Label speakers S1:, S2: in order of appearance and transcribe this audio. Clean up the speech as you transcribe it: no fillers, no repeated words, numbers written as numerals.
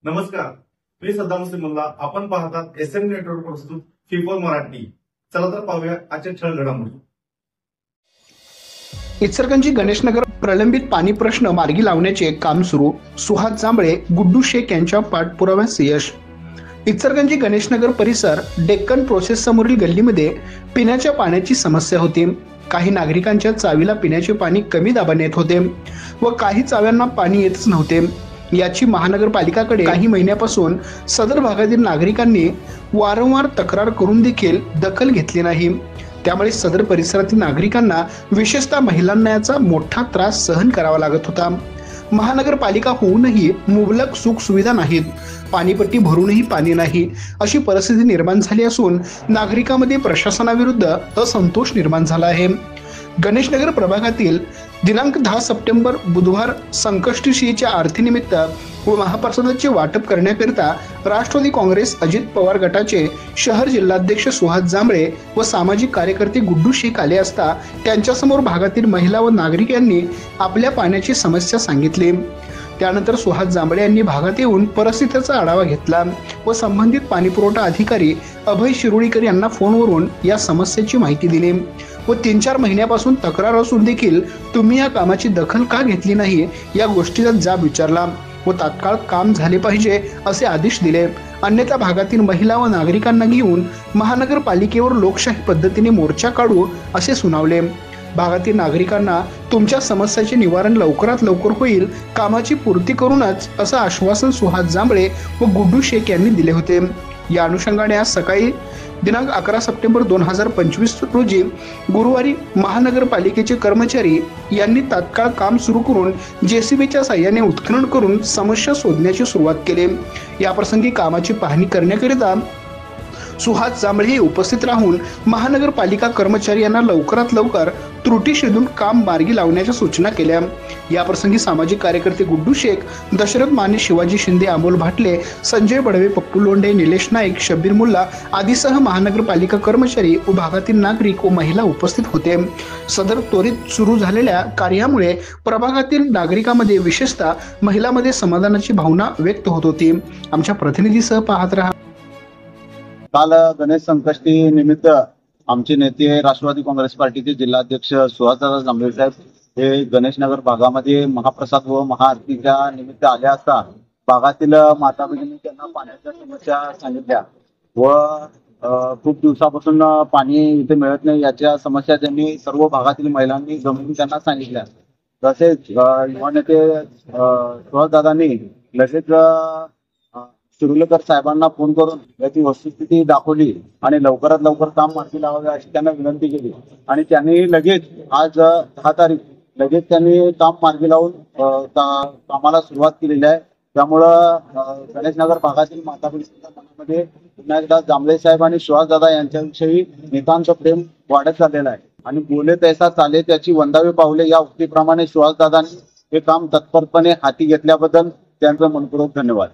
S1: नमस्कार, मी सद्दाम मुल्ला. आपण पाहतात एसएन नेटवर्क प्रस्तुत FIFO मराठी. चला तर पाहूया आजच्या ठळक घडामोडी.
S2: इचलकरंजी गणेशनगर प्रलंबित पाणी प्रश्न मार्गी लावण्याचे काम सुरू. सुहास जांभळे, गुड्डू शेख यांच्या पाठपुराव्यास यश. इचलकरंजी गणेशनगर परिसर डेक्कन प्रोसेस समोरील गल्लीमध्ये पिण्याच्या पाण्याची समस्या होती. काही नागरिकांच्या चावीला पिण्याचे पाणी कमी दाबाने येत होते व काही चाव्यांना पाणी येतच नव्हते. याची महानगरपालिकाकडे काही महिन्यापासून सदर भागातील नागरिकांनी वारंवार तक्रार करून देखील दखल घेतली नाही. त्यामुळे सदर परिसरातील नागरिकांना विशेषतः महिलांना याचा मोठा त्रास सहन करावा लागत होता. महानगरपालिका होऊनही मुबलक सुख सुविधा नाहीत, पाणीपट्टी भरूनही पाणी नाही, अशी परिस्थिती निर्माण झाली असून नागरिकांमध्ये प्रशासनाविरुद्ध असंतोष निर्माण झाला आहे. गणेशनगर प्रभागातील दिनांक 10 सप्टेंबर बुधवार संकष्टीच्या आरतीनिमित्त व महाप्रसादाचे वाटप करण्याकरिता राष्ट्रवादी काँग्रेस अजित पवार गटाचे शहर जिल्हाध्यक्ष सुहास जांभळे व सामाजिक कार्यकर्ते गुड्डू शेख आले असता त्यांच्यासमोर भागातील महिला व नागरिक यांनी आपल्या पाण्याची समस्या सांगितली. त्यानंतर सुहास जांभळे यांनी भागात येऊन परिस्थितीचा आढावा घेतला व संबंधित पाणीपुरवठा अधिकारी अभय शिरोळीकर यांना फोनवरून या समस्येची माहिती दिली व 3-4 महिन्यापासून तक्रार असून देखील तुम्ही या कामाची दखल का घेतली नाही या गोष्टीचा जाब विचारला व तात्काळ काम झाले पाहिजे असे आदेश दिले. अन्यथा भागातील महिला व नागरिकांना घेऊन महानगरपालिकेवर लोकशाही पद्धतीने मोर्चा काढू असे सुनावले. भागातील नागरिकांना तुमच्या समस्याचे निवारण लवकरात लवकर होईल, कामाची पूर्ती करूनच असं आश्वासन सुहास जांभळे व गुड्डू शेख यांनी दिले होते. या अनुषंगाने आज सकाळी दिनांक 11 सप्टेंबर 2025 रोजी गुरुवारी महानगरपालिकेचे कर्मचारी यांनी तात्काळ काम सुरू करून JCBच्या साहाय्याने उत्खनन करून समस्या शोधण्याची सुरुवात केली. याप्रसंगी कामाची पाहणी करण्याकरिता सुहास जांभळे उपस्थित राहून महानगरपालिका कर्मचारी यांना लवकरात लवकर त्रुटी शोधून काम मार्गी लावण्याच्या सूचना केल्या. याप्रसंगी सामाजिक कार्यकर्ते गुड्डू शेख, दशरथ माने, शिवाजी शिंदे, अमोल भाटले, संजय बडवे, पप्पू लोंढे, निलेश नाईक, शब्बीर मुल्ला आदीसह महानगरपालिका कर्मचारी व भागातील नागरिक व महिला उपस्थित होते. सदर त्वरित सुरू झालेल्या कार्यामुळे प्रभागातील नागरिकांमध्ये विशेषतः महिलांमध्ये समाधानाची भावना व्यक्त होत होती. आमच्या प्रतिनिधीसह पाहत रहा.
S3: काल गणेश संकष्टी निमित्त आमचे नेते राष्ट्रवादी काँग्रेस पार्टीचे जिल्हाध्यक्ष सुहासदादा जांभळे साहेब हे गणेशनगर भागामध्ये महाप्रसाद व महाआरतीच्या निमित्त आले असता भागातील माता भगिनी त्यांना पाण्याच्या समस्या सांगितल्या व खूप दिवसापासून पाणी इथे मिळत नाही याच्या समस्या त्यांनी सर्व भागातील महिलांनी जमून त्यांना सांगितल्या. तसेच युवा नेते सुहासदादांनी लगेच शिरोळकर साहेबांना फोन करून याची वस्तुस्थिती दाखवली आणि लवकरात लवकर काम मार्गी लावावे अशी त्यांना विनंती केली आणि त्यांनी लगेच आज 10 तारीख लगेच त्यांनी काम मार्गी लावून कामाला सुरुवात केलेली आहे. त्यामुळं गणेशनगर भागातील माता भगिनींच्या मनामध्ये पुन्हा एकदा जांभळे साहेब आणि सुहासदादा यांच्याविषयी नितांत प्रेम वाढत चाललेलं आहे आणि बोले तैसा चाले त्याची वंदावे पावले या उक्तीप्रमाणे सुहासदादांनी हे काम तत्परपणे हाती घेतल्याबद्दल त्यांचं मनपूर्वक धन्यवाद.